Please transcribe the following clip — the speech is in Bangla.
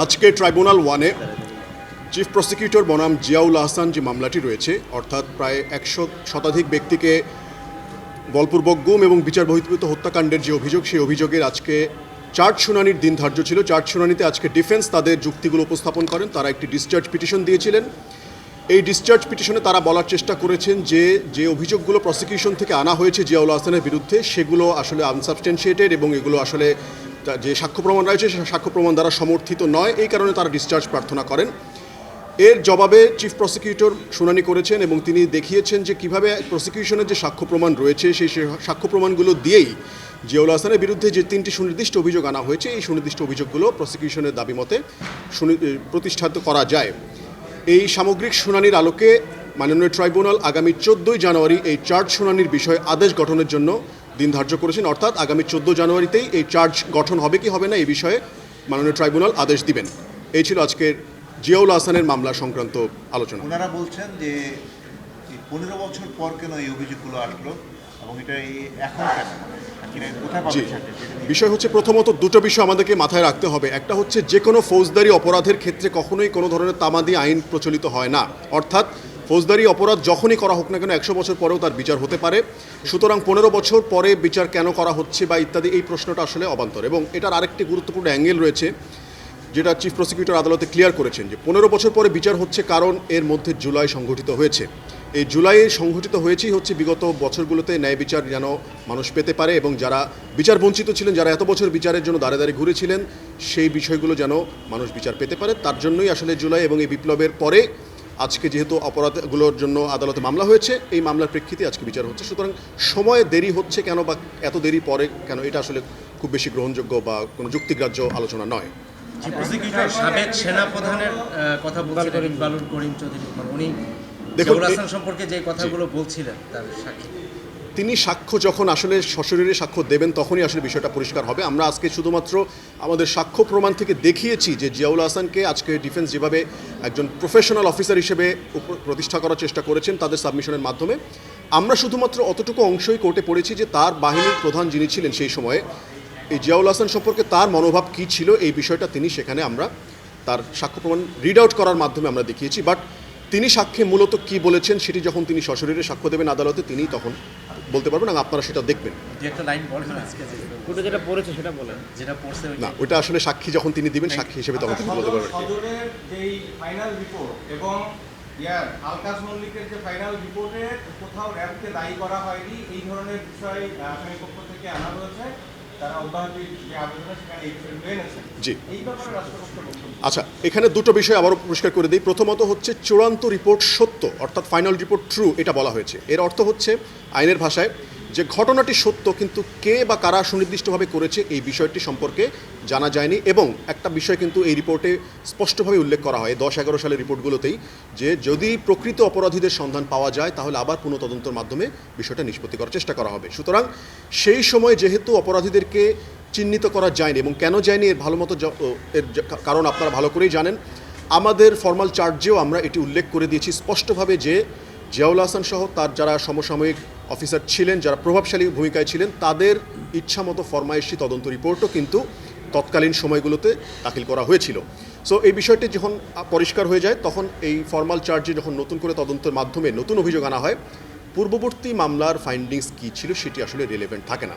আজকে ট্রাইব্যুনাল ওয়ানে চিফ প্রসিকিউটর বনাম জিয়াউল আহসান যে মামলাটি রয়েছে, অর্থাৎ প্রায় 100 শতাধিক ব্যক্তিকে বলপূর্বক গুম এবং বিচার বহির্ভূত হত্যাকাণ্ডের যে অভিযোগ, সেই অভিযোগের আজকে চার্জ শুনানির দিন ধার্য ছিল। চার্জ শুনানিতে আজকে ডিফেন্স তাদের যুক্তিগুলো উপস্থাপন করেন। তারা একটি ডিসচার্জ পিটিশন দিয়েছিলেন। এই ডিসচার্জ পিটিশনে তারা বলার চেষ্টা করেছেন যে অভিযোগগুলো প্রসিকিউশন থেকে আনা হয়েছে জিয়াউল আহসানের বিরুদ্ধে, সেগুলো আসলে আনসাবস্টেন্সিয়েটেড এবং এগুলো আসলে যে সাক্ষ্য প্রমাণ রয়েছে সে সাক্ষ্য প্রমাণ দ্বারা সমর্থিত নয়। এই কারণে তারা ডিসচার্জ প্রার্থনা করেন। এর জবাবে চিফ প্রসিকিউটর শুনানি করেছেন এবং তিনি দেখিয়েছেন যে কিভাবে প্রসিকিউশনের যে সাক্ষ্য প্রমাণ রয়েছে সেই সাক্ষ্য প্রমাণগুলো দিয়েই জিয়াউল আহসানের বিরুদ্ধে যে 3টি সুনির্দিষ্ট অভিযোগ আনা হয়েছে, এই সুনির্দিষ্ট অভিযোগগুলো প্রসিকিউশনের দাবি মতে প্রতিষ্ঠিত করা যায়। এই সামগ্রিক শুনানির আলোকে মাননীয় ট্রাইব্যুনাল আগামী 14 জানুয়ারি এই চার্জ শুনানির বিষয়ে আদেশ গঠনের জন্য দিন ধার্য করেছেন। অর্থাৎ আগামী 14 জানুয়ারিতেই এই চার্জ গঠন হবে কি হবে না এই বিষয়ে মাননীয় ট্রাইব্যুনাল আদেশ দিবেন। এই ছিল আজকের জিয়াউল আহসানের মামলা সংক্রান্ত আলোচনা। ওনারা বলছেন যে 15 বছর পর কেন এই অভিযোগগুলো আসলো এবং এটা এখন কেন, কোথায় পাবেন? বিষয় হচ্ছে, প্রথমত দুটো বিষয় আমাদেরকে মাথায় রাখতে হবে। একটা হচ্ছে, যে কোনো ফৌজদারি অপরাধের ক্ষেত্রে কখনোই কোনো ধরনের তামাদি আইন প্রচলিত হয় না। অর্থাৎ ফৌজদারি অপরাধ যখনই করা হোক না কেন 100 বছর পরেও তার বিচার হতে পারে। সুতরাং 15 বছর পরে বিচার কেন করা হচ্ছে বা ইত্যাদি, এই প্রশ্নটা আসলে অবান্তর। এবং এটার আরেকটি গুরুত্বপূর্ণ অ্যাঙ্গেল রয়েছে যেটা চিফ প্রসিকিউটর আদালতে ক্লিয়ার করেছেন, যে 15 বছর পরে বিচার হচ্ছে কারণ এর মধ্যে জুলাই সংঘটিত হয়েছে। এই জুলাইয়ে সংঘটিত হয়েছেই হচ্ছে বিগত বছরগুলোতে ন্যায় বিচার যেন মানুষ পেতে পারে এবং যারা বিচার বঞ্চিত ছিলেন, যারা এত বছর বিচারের জন্য দাঁড়ে দাঁড়িয়ে ঘুরেছিলেন, সেই বিষয়গুলো যেন মানুষ বিচার পেতে পারে। তার জন্যই আসলে জুলাই এবং এই বিপ্লবের পরে আজকে যেহেতু অপরাধগুলোর জন্য আদালতে মামলা হয়েছে, এই মামলার প্রেক্ষিতে আজকে বিচার হচ্ছে। সুতরাং সময়ে দেরি হচ্ছে কেন বা এত দেরি পরে কেন, এটা আসলে খুব বেশি গ্রহণযোগ্য বা কোনো যুক্তিগ্রাহ্য আলোচনা নয়। প্রসিকিউটর সাবেক সেনাপ্রধানের কথা বলছিলেন ইকবালুল করিম চৌধুরী, উনি দেখুন সম্পর্কে যে কথাগুলো বলছিলেন তার সাক্ষী তিনি সাক্ষ্য যখন আসলে সশরীরে সাক্ষ্য দেবেন তখনই আসলে বিষয়টা পরিষ্কার হবে। আমরা আজকে শুধুমাত্র আমাদের সাক্ষ্য প্রমাণ থেকে দেখিয়েছি যে জিয়াউল আহসানকে আজকে ডিফেন্স যেভাবে একজন প্রফেশনাল অফিসার হিসেবে প্রতিষ্ঠা করার চেষ্টা করেছেন তাদের সাবমিশনের মাধ্যমে, আমরা শুধুমাত্র অতটুকু অংশই কোর্টে পড়েছি যে তার বাহিনীর প্রধান যিনি ছিলেন সেই সময়ে, এই জিয়াউল আহসান সম্পর্কে তার মনোভাব কী ছিল, এই বিষয়টা তিনি সেখানে আমরা তার সাক্ষ্য প্রমাণ রিড আউট করার মাধ্যমে আমরা দেখিয়েছি। বাট তিনি সাক্ষ্যে মূলত কী বলেছেন সেটি যখন তিনি সশরীরে সাক্ষ্য দেবেন আদালতে, তিনি তখন বলতে পারবেন এবং আপনারা সেটা দেখবেন। না, ওটা আসলে সাক্ষী যখন তিনি দিবেন, সাক্ষী হিসেবে তখন তিনি বলতে পারবেন। আলকাস মল্লিকের যে ফাইনাল রিপোর্টে কোথাও র্যাবকে দায়ী করা হয়নি, এই ধরনের বিষয় আসামি পক্ষ থেকে আনা হয়েছে। আচ্ছা, এখানে দুটো বিষয় আবারও পরিষ্কার করে দিই। প্রথমত হচ্ছে, চূড়ান্ত রিপোর্ট সত্য, অর্থাৎ ফাইনাল রিপোর্ট ট্রু, এটা বলা হয়েছে। এর অর্থ হচ্ছে আইনের ভাষায় যে ঘটনাটি সত্য কিন্তু কে বা কারা সুনির্দিষ্টভাবে করেছে এই বিষয়টি সম্পর্কে জানা যায়নি। এবং একটা বিষয় কিন্তু এই রিপোর্টে স্পষ্টভাবে উল্লেখ করা হয় 10-11 সালের রিপোর্টগুলোতেই, যে যদি প্রকৃত অপরাধীদের সন্ধান পাওয়া যায় তাহলে আবার পুনঃতদন্তের মাধ্যমে বিষয়টা নিষ্পত্তি করার চেষ্টা করা হবে। সুতরাং সেই সময় যেহেতু অপরাধীদেরকে চিহ্নিত করা যায়নি, এবং কেন যায়নি এর ভালো মতো এর কারণ আপনারা ভালো করেই জানেন। আমাদের ফর্মাল চার্জেও আমরা এটি উল্লেখ করে দিয়েছি স্পষ্টভাবে যে জিয়াউল আহসান সহ তার যারা সমসাময়িক অফিসার ছিলেন, যারা প্রভাবশালী ভূমিকায় ছিলেন, তাদের ইচ্ছামতো ফরমায়েশি তদন্ত রিপোর্টও কিন্তু তৎকালীন সময়গুলোতে দাখিল করা হয়েছিল। সো এই বিষয়টি যখন পরিষ্কার হয়ে যায়, তখন এই ফর্মাল চার্জে যখন নতুন করে তদন্তের মাধ্যমে নতুন অভিযোগ আনা হয়, পূর্ববর্তী মামলার ফাইন্ডিংস কী ছিল সেটি আসলে রিলেভেন্ট থাকে না।